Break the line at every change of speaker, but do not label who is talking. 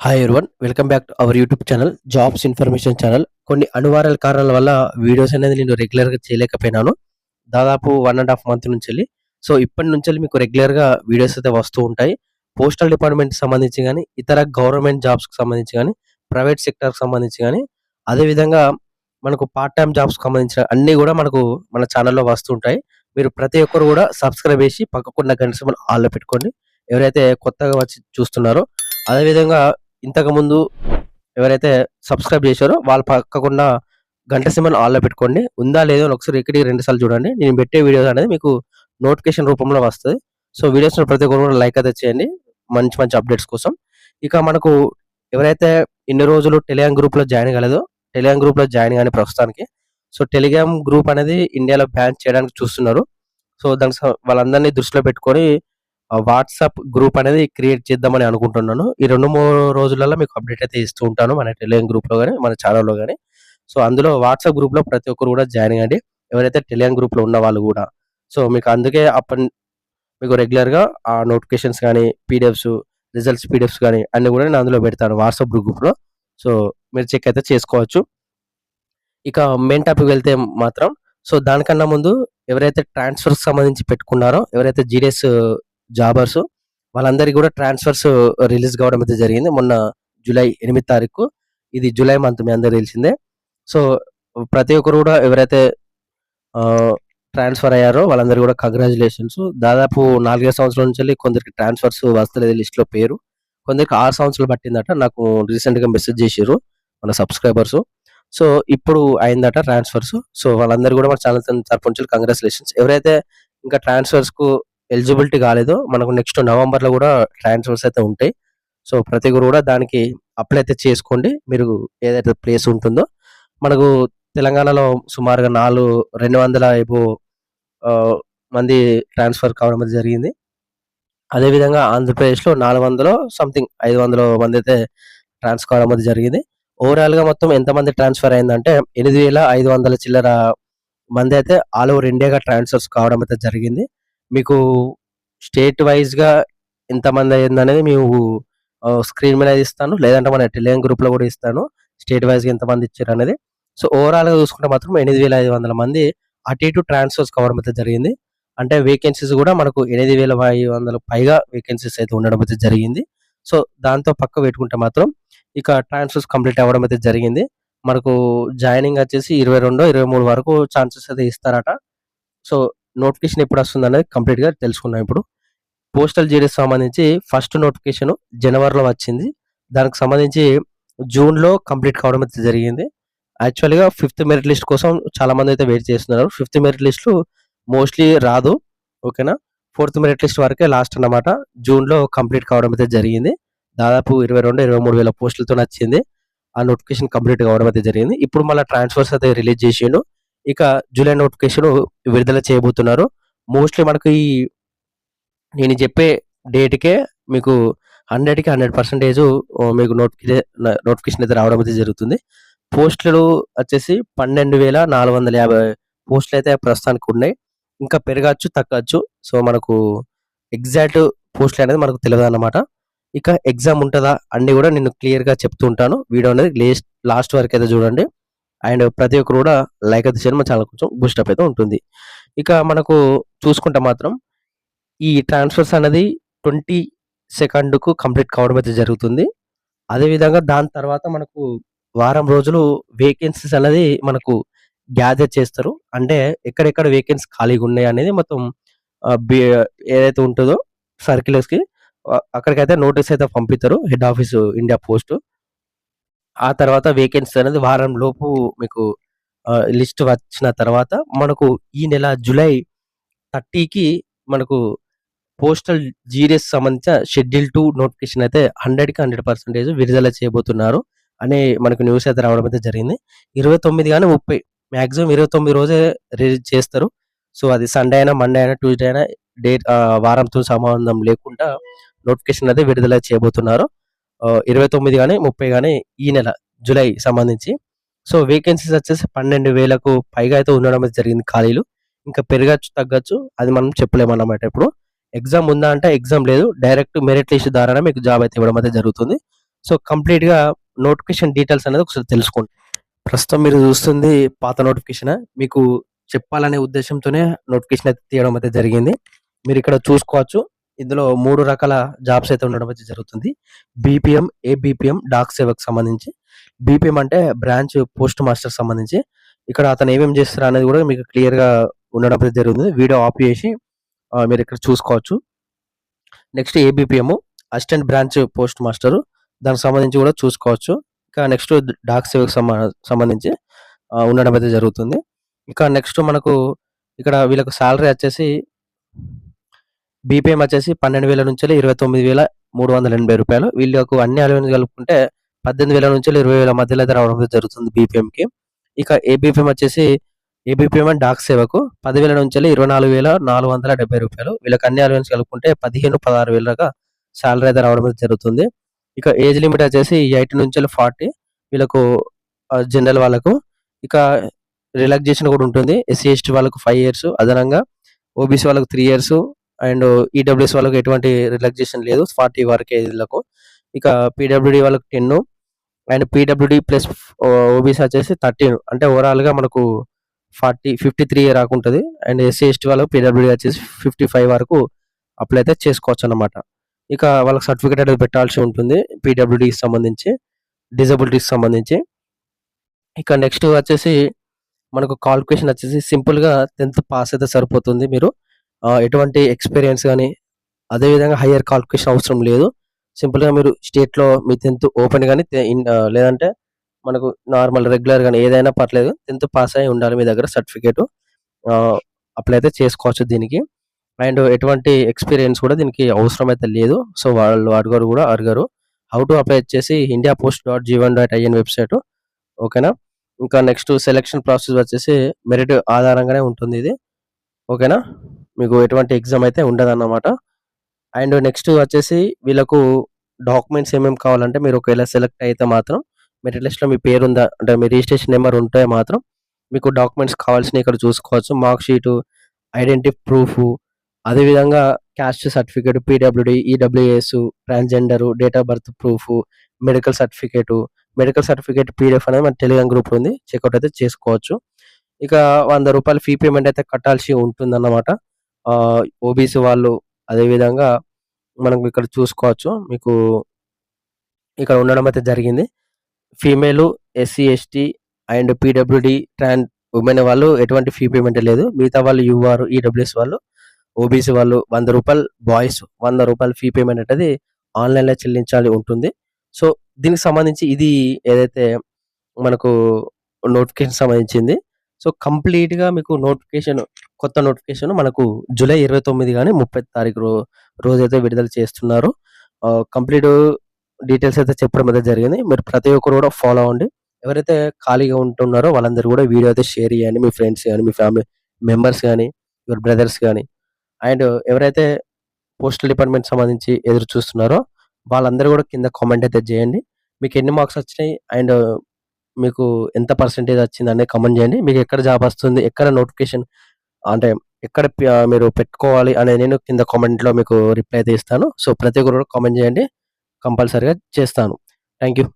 Hi everyone. Welcome back to our YouTube channel jobs information channel. కొన్ని అనివార్య కారణాల వల్ల వీడియోస్ అనేది నేను రెగ్యులర్‌గా చేయలేకపోయినాను. దాదాపు 1 ½ మంత్ నుంచెల్లి. సో, ఇప్పటి నుంచెల్లి మీకు రెగ్యులర్‌గా వీడియోస్ అయితే వస్తూ ఉంటాయి. పోస్టల్ డిపార్ట్‌మెంట్‌కి సంబంధించి గాని, ఇతర గవర్నమెంట్ జాబ్స్‌కి సంబంధించి గాని, ప్రైవేట్ సెక్టార్‌కి సంబంధించి గాని, అదే విధంగా మనకు పార్ట్ టైమ్ జాబ్స్‌కి సంబంధించిన అన్నీ గూడా మనకు మన ఛానల్‌లో వస్తూ ఉంటాయి. మీరు ప్రతి ఒక్కరు గూడా సబ్స్క్రైబ్ చేసి పక్కకున్న గంట సింబల్ ఆల్‌లో పెట్టుకోండి. ఎవరైతే కొత్తగా వచ్చి చూస్తున్నారో, అదే విధంగా ఇంతకుముందు ఎవరైతే సబ్స్క్రైబ్ చేశారో వాళ్ళు పక్కకున్న గంట సింబల్ ఆన్‌లో పెట్టుకోండి. ఉందా లేదో అని ఒకసారి 1, 2 సార్లు చూడండి. నేను పెట్టే వీడియోస్ అనేది మీకు నోటిఫికేషన్ రూపంలో వస్తది. సో, వీడియోస్‌ని ప్రతి ఒక్కరు కూడా లైక్ అయితే చేయండి. మంచి మంచి అప్డేట్స్ కోసం. ఇక మనకు ఎవరైతే ఇన్ని రోజులు టెలిగ్రామ్ గ్రూప్‌లో జాయిన్ కాలేదో, టెలిగ్రామ్ గ్రూప్‌లో జాయిన్ గాని ప్రస్తుతానికి. సో, టెలిగ్రామ్ గ్రూప్ అనేది ఇండియాలో బ్యాన్ చేయడానికి చూస్తున్నారు. సో, దానికి వాళ్ళందరిని దృష్టిలో పెట్టుకొని వాట్సాప్ గ్రూప్ అనేది క్రియేట్ చేద్దామని అనుకుంటున్నాను. ఈ 2, 3 రోజులలో మీకు అప్డేట్ అయితే ఇస్తూ ఉంటాను. మన టెలిగ్రామ్ గ్రూప్‌లో గాని, మన ఛానెల్‌లో గాని. సో, అందులో వాట్సాప్ గ్రూప్‌లో ప్రతి ఒక్కరు కూడా జాయిన్ అవ్వండి. ఎవరైతే టెలిగ్రామ్ గ్రూప్‌లో ఉన్న వాళ్ళు గూడా. సో, మీకు అందుకే మీకు రెగ్యులర్‌గా ఆ నోటిఫికేషన్స్ గాని, పీడిఎఫ్స్, రిజల్ట్స్ పీడిఎఫ్స్ గాని అన్నీ గూడా నేను అందులో పెడతాను వాట్సాప్ గ్రూప్‌లో. సో, మీరు చెక్ అయితే చేసుకోవచ్చు. ఇక మెయిన్ టాపిక్ వెళ్తే మాత్రం దానికన్నా ముందు ఎవరైతే ట్రాన్స్‌ఫర్స్‌కి సంబంధించి పెట్టుకున్నారో, ఎవరైతే జీడీఎస్ జాబర్స్ వాళ్ళందరికీ కూడా ట్రాన్స్‌ఫర్స్ రిలీజ్ కావడం అయితే జరిగింది. మొన్న జూలై 8 తారీఖు. ఇది జూలై మంత్ మీ అందరికి తెలిసిందే. సో, ప్రతి ఒక్కరు కూడా ఎవరైతే ఆహ్, ట్రాన్స్‌ఫర్ అయ్యారో వాళ్ళందరికీ కూడా కంగ్రాచ్యులేషన్స్. దాదాపు 4, 5 సంవత్సరాల నుంచెల్లి కొందరికి ట్రాన్స్‌ఫర్స్ వస్తలేదు లిస్ట్‌లో పేరు. కొందరికి 6 సంవత్సరాలు పట్టిందట. నాకు రీసెంట్‌గా మెసేజ్ చేసిర్రు మన సబ్‌స్క్రైబర్స్. సో, ఇప్పుడు అయిందట ట్రాన్స్‌ఫర్స్. సో, వాళ్ళందరూ కూడా మన ఛానల్ తరపు నుంచి కంగ్రాచ్యులేషన్స్. ఎవరైతే ఇంకా ట్రాన్స్‌ఫర్స్‌కు ఎలిజిబిలిటీ కాలేదో మనకు నెక్స్ట్ నవంబర్‌లో కూడా ట్రాన్స్‌ఫర్స్ అయితే ఉంటాయి. సో, ప్రతి ఒక్కరు కూడా దానికి అప్లై అయితే చేసుకోండి. మీరు ఏదైతే ప్లేస్ ఉంటుందో. మనకు తెలంగాణలో సుమారుగా 200 అబోవ్ మంది ట్రాన్స్‌ఫర్ కావడం అయితే జరిగింది. అదే విధంగా ఆంధ్రప్రదేశ్‌లో 400 సంథింగ్ 500 మందైతే ట్రాన్స్‌ఫర్ కావడం అయితే జరిగింది. ఓవరాల్‌గా మొత్తం ఎంతమంది ట్రాన్స్‌ఫర్ అయిందంటే 8,500 చిల్లర మందైతే ఆల్ ఓవర్ ఇండియాగా ట్రాన్స్‌ఫర్స్ కావడం అయితే జరిగింది. మీకు స్టేట్ వైస్‌గా ఎంతమంది అయిందనేది మీకు స్క్రీన్ మీద ఇస్తాను. లేదంటే మన టెలిగ్రామ్ గ్రూప్‌లో కూడా ఇస్తాను. స్టేట్ వైస్‌గా ఎంతమంది ఇచ్చారనేది. సో, ఓవరాల్‌గా చూసుకుంటే మాత్రం 8,500 మంది అటు ఇటు ట్రాన్స్‌ఫర్స్ కావడం అయితే జరిగింది. అంటే వేకెన్సీస్ కూడా మనకు 8,500 పైగా వేకెన్సీస్ అయితే ఉండడం అయితే జరిగింది. సో, దాంతో పక్కకు పెట్టుకుంటే మాత్రం ఇక ట్రాన్స్‌ఫర్స్ కంప్లీట్ అవ్వడం అయితే జరిగింది. మనకు జాయినింగ్ వచ్చేసి 22, 23 వరకు ఛాన్సెస్ అయితే ఇస్తారట. సో, నోటిఫికేషన్ ఎప్పుడొస్తుందనేది కంప్లీట్‌గా తెలుసుకుందాం ఇప్పుడు. పోస్టల్ జీడీకి సంబంధించి ఫస్ట్ నోటిఫికేషన్ జనవరిలో వచ్చింది. దానికి సంబంధించి జూన్‌లో కంప్లీట్ కావడం అయితే జరిగింది. యాక్చువల్‌గా ఫిఫ్త్ మెరిట్ లిస్ట్ కోసం చాలామందైతే వెయిట్ చేస్తున్నారు. ఫిఫ్త్ మెరిట్ లిస్ట్‌లు మోస్ట్‌లీ రాదు. ఓకేనా. ఫోర్త్ మెరిట్ లిస్ట్ వరకే లాస్ట్ అన్నమాట. జూన్‌లో కంప్లీట్ కావడం అయితే జరిగింది. దాదాపు 22, 23 వేల పోస్టులతోని వచ్చింది. ఆ నోటిఫికేషన్ కంప్లీట్ కావడం అయితే జరిగింది. ఇప్పుడు మళ్ళా ట్రాన్స్‌ఫర్స్ అయితే రిలీజ్ చేసిండు. ఇక జూలై నోటిఫికేషన్ విడుదల చేయబోతున్నారు. మోస్ట్‌లీ మనకు నేను చెప్పే డేట్‌కే మీకు 100కి 100% మీకు నోటిఫికేషన్ అయితే రావడం అయితే జరుగుతుంది. పోస్టులు వచ్చేసి 12,450 పోస్టులయితే ప్రస్తుతానికి ఉన్నాయి. ఇంకా పెరగచ్చు, తగ్గచ్చు. సో, మనకు ఎగ్జాక్ట్ పోస్టులనేది మనకు తెలవదన్నమాట. ఇక ఎగ్జామ్ ఉంటదా? అన్నీ గూడా నేను క్లియర్‌గా చెప్తూ ఉంటాను. వీడియో అనేది లాస్ట్ వరకైతే చూడండి. అండ్ ప్రతి ఒక్కరు కూడా లైక్ అయితే చేయండి. మన ఛానల్ కొంచెం బూస్టప్ అయితే ఉంటుంది. ఇక మనకు చూసుకుంటే మాత్రం ఈ ట్రాన్స్‌ఫర్స్ అనేది 22కు కంప్లీట్ కావడం అయితే జరుగుతుంది. అదే విధంగా దాని తర్వాత మనకు వారం రోజులు వేకెన్సీస్ అనేది మనకు గ్యాదర్ చేస్తారు. అంటే ఎక్కడెక్కడ వేకెన్సీ ఖాళీగున్నాయి అనేది మొత్తం ఆహ్, బి ఏదైతే ఉంటదో సర్క్యులర్స్‌కి అక్కడికైతే నోటీస్ అయితే పంపిత్తరు. Head office India post. ఆ తర్వాత వేకెన్సీ అనేది వారం లోపు మీకు లిస్ట్ వచ్చిన తర్వాత మనకు ఈ నెల జూలై 30కి మనకు పోస్టల్ జీడీఎస్ సంబంధించిన షెడ్యూల్ 2 నోటిఫికేషన్ అయితే 100కి 100% విడుదల చేయబోతున్నారు అని మనకు న్యూస్ అయితే రావడం అయితే జరిగింది. 29 గాని 30 మాక్సిమం 29 రోజే రిలీజ్ చేస్తారు. సో, అది సండే అయినా, మండే అయినా, ట్యూస్‌డే అయినా వారంతో సంబంధం లేకుండా నోటిఫికేషన్ అయితే విడుదల చేయబోతున్నారు. 29 గాని, 30 గాని ఈ నెల జూలై సంబంధించి. సో, వేకెన్సీస్ వచ్చేసి 12,000కు పైగా అయితే ఉండడం అయితే జరిగింది ఖాళీలు. ఇంకా పెరగచ్చు, తగ్గచ్చు. అది మనం చెప్పలేమన్నమాట ఇప్పుడు. ఎగ్జామ్ ఉందా అంటే ఎగ్జామ్ లేదు. డైరెక్ట్ మెరిట్ లిస్ట్ ద్వారానే మీకు జాబ్ అయితే ఇవ్వడం అయితే జరుగుతుంది. సో, కంప్లీట్‌గా నోటిఫికేషన్ డీటెయిల్స్ అనేది ఒకసారి తెలుసుకోండి. ప్రస్తుతం మీరు చూస్తుంది పాత నోటిఫికేషనే. మీకు చెప్పాలనే ఉద్దేశ్యంతోనే నోటిఫికేషన్ అయితే తీయడం అయితే జరిగింది. మీరిక్కడ చూసుకోవచ్చు. ఇందులో 3 రకాల జాబ్స్ అయితే ఉండడం అయితే జరుగుతుంది. బీపీఎం, ఏబీపీఎం, డాక్ సేవకు సంబంధించి. బీపీఎం అంటే బ్రాంచ్ పోస్ట్ మాస్టర్ సంబంధించి. ఇక్కడ అతను ఏమేమి చేస్తారు అనేది కూడా మీకు క్లియర్‌గా ఉండడం అయితే జరుగుతుంది. వీడియో ఆఫ్ చేసి మీరిక్కడ చూసుకోవచ్చు. Next ABPM assistant branch post master. దానికి సంబంధించి కూడా చూసుకోవచ్చు. ఇంకా నెక్స్ట్ డాక్ సేవకు సంబంధించి ఉండడం అయితే జరుగుతుంది. ఇక నెక్స్ట్ మనకు ఇక్కడ వీళ్ళకి సాలరీ వచ్చేసి బీపీఎం వచ్చేసి 12,000 నుంచి రూ. 29,380. వీళ్ళకు అన్ని అలవెన్స్ కలుపుకుంటే 18,000 నుంచి 20,000 మధ్యలో అయితే రావడం అయితే జరుగుతుంది బీపీఎంకి. ఇక ఏబీపీఎం వచ్చేసి ఏబీపీఎం అండ్ డాక్ సేవకు 10,000 నుంచి రూ. 24,470. వీళ్ళకి అన్ని అలవెన్స్ కలుపుకుంటే 15,000, 16,000 దాకా సాలరీ అయితే రావడం అయితే జరుగుతుంది. ఇక ఏజ్ లిమిట్ వచ్చేసి 18 నుంచి 40 వీళ్ళకు జనరల్ వాళ్ళకు. ఇక రిలాక్సేషన్ కూడా ఉంటుంది. ఎస్సీ, ఎస్టీ వాళ్ళకు 5 ఇయర్స్ అదనంగా, ఓబీసీ వాళ్ళకు 3 ఇయర్స్ అండ్ ఈడబ్ల్యూఎస్ వాళ్ళకు ఎటువంటి రిలాక్సేషన్ లేదు 40 వరకే ఏజ్‌లకు. ఇక పీడబ్ల్యూడీ వాళ్ళకి 10 అండ్ పీడబ్ల్యూడీ ప్లస్ ఓబీసీ వచ్చేసి 13 అంటే ఓవరాల్‌గా మనకు 53 రాకుంటది. అండ్ ఎస్సీ, ఎస్టీ వాళ్ళకు పీడబ్ల్యూడీ వచ్చేసి 55 వరకు అప్లై అయితే చేసుకోవచ్చన్నమాట. ఇక వాళ్ళకి సర్టిఫికేట్ అనేది పెట్టాల్సి ఉంటుంది పీడబ్ల్యూడీకి సంబంధించి, డిజబిలిటీకి సంబంధించి. ఇక నెక్స్ట్ వచ్చేసి మనకు క్వాలిఫికేషన్ వచ్చేసి సింపుల్‌గా 10థ్ పాస్ అయితే సరిపోతుంది. మీరు ఎటువంటి ఎక్స్‌పీరియన్స్ గాని, అదే విధంగా హైయర్ క్వాలిఫికేషన్ అవసరం లేదు. సింపుల్‌గా మీరు స్టేట్‌లో మీ 10థ్ ఓపెన్ గాని లేదంటే మనకు నార్మల్ రెగ్యులర్ గాని ఏదైనా పర్లేదు. 10థ్ పాస్ అయ్యి ఉండాలి మీ దగ్గర సర్టిఫికేటు. అప్లై అయితే చేసుకోవచ్చు దీనికి. అండ్ ఎటువంటి ఎక్స్‌పీరియన్స్ కూడా దీనికి అవసరం అయితే లేదు. సో, వాళ్ళు అడగరు. హౌ టు అప్లై వచ్చేసి indiapost.g1.in వెబ్‌సైటు. ఓకేనా. ఇంకా నెక్స్ట్ సెలక్షన్ ప్రాసెస్ వచ్చేసి మెరిట్ ఆధారంగానే ఉంటుంది ఇది. ఓకేనా. మీకు ఎటువంటి ఎగ్జామ్ అయితే ఉండదన్నమాట. అండ్ నెక్స్ట్ వచ్చేసి వీళ్ళకు డాక్యుమెంట్స్ ఏమేమి కావాలంటే మీరు ఒకవేళ సెలెక్ట్ అయితే మాత్రం మెరిట్ లిస్ట్‌లో మీ పేరుందా అంటే మీ రిజిస్ట్రేషన్ నెంబర్ ఉంటే మాత్రం మీకు డాక్యుమెంట్స్ కావాల్సినవి ఇక్కడ చూసుకోవచ్చు. మార్క్ షీటు, ఐడెంటిటీ ప్రూఫు, అదేవిధంగా caste certificate, PWD, EWS, transgender, date of birth proof, medical certificate. Medical certificate PDF అనేది మన టెలిగ్రామ్ గ్రూప్‌లో ఉంది. చెక్‌ఔట్ అయితే చేసుకోవచ్చు. ఇక రూ. 100 ఫీ పేమెంట్ అయితే కట్టాల్సి ఉంటుందన్నమాట. ఓబీసీ వాళ్ళు అదేవిధంగా మనం ఇక్కడ చూసుకోవచ్చు. మీకు ఇక్కడ ఉండడం అయితే జరిగింది. Female, SC, ST and PWD, women వాళ్ళు ఎటువంటి ఫీ పేమెంట్ లేదు. మిగతా వాళ్ళు యూఆర్, ఈడబ్ల్యూఎస్ వాళ్ళు, ఓబీసీ వాళ్ళు రూ. 100 బాయ్స్ రూ. 100 ఫీ పేమెంట్ అనేది ఆన్‌లైన్‌లో చెల్లించాలి ఉంటుంది. సో, దీనికి సంబంధించి ఇది ఏదైతే మనకు నోటిఫికేషన్ సంబంధించింది. సో, కంప్లీట్‌గా మీకు కొత్త నోటిఫికేషన్ మనకు జూలై 29 గాని 30 తారీఖు రోజైతే విడుదల చేస్తున్నారు. కంప్లీట్ డీటెయిల్స్ అయితే చెప్పడం అయితే జరిగింది. మీరు ప్రతి ఒక్కరు కూడా ఫాలో అవ్వండి. ఎవరైతే ఖాళీగా ఉంటున్నారో వాళ్ళందరూ కూడా వీడియో అయితే షేర్ చేయండి. మీ ఫ్రెండ్స్ గాని, మీ ఫ్యామిలీ మెంబర్స్ గాని, యువర్ బ్రదర్స్ గాని. అండ్ ఎవరైతే పోస్టల్ డిపార్ట్‌మెంట్ సంబంధించి ఎదురు చూస్తున్నారో వాళ్ళందరూ కూడా కింద కామెంట్ అయితే చేయండి. మీకు ఎన్ని మార్క్స్ వచ్చినాయి అండ్ మీకు ఎంత పర్సెంటేజ్ వచ్చిందనేది కామెంట్ చేయండి. మీకు ఎక్కడ జాబ్ వస్తుంది, ఎక్కడ నోటిఫికేషన్ అంటే ఎక్కడ మీరు పెట్టుకోవాలి అనేది నేను కింద కామెంట్‌లో మీకు రిప్లై అయితే ఇస్తాను. సో, ప్రతి ఒక్కరు కూడా కామెంట్ చేయండి. కంపల్సరీగా చేస్తాను. Thank you.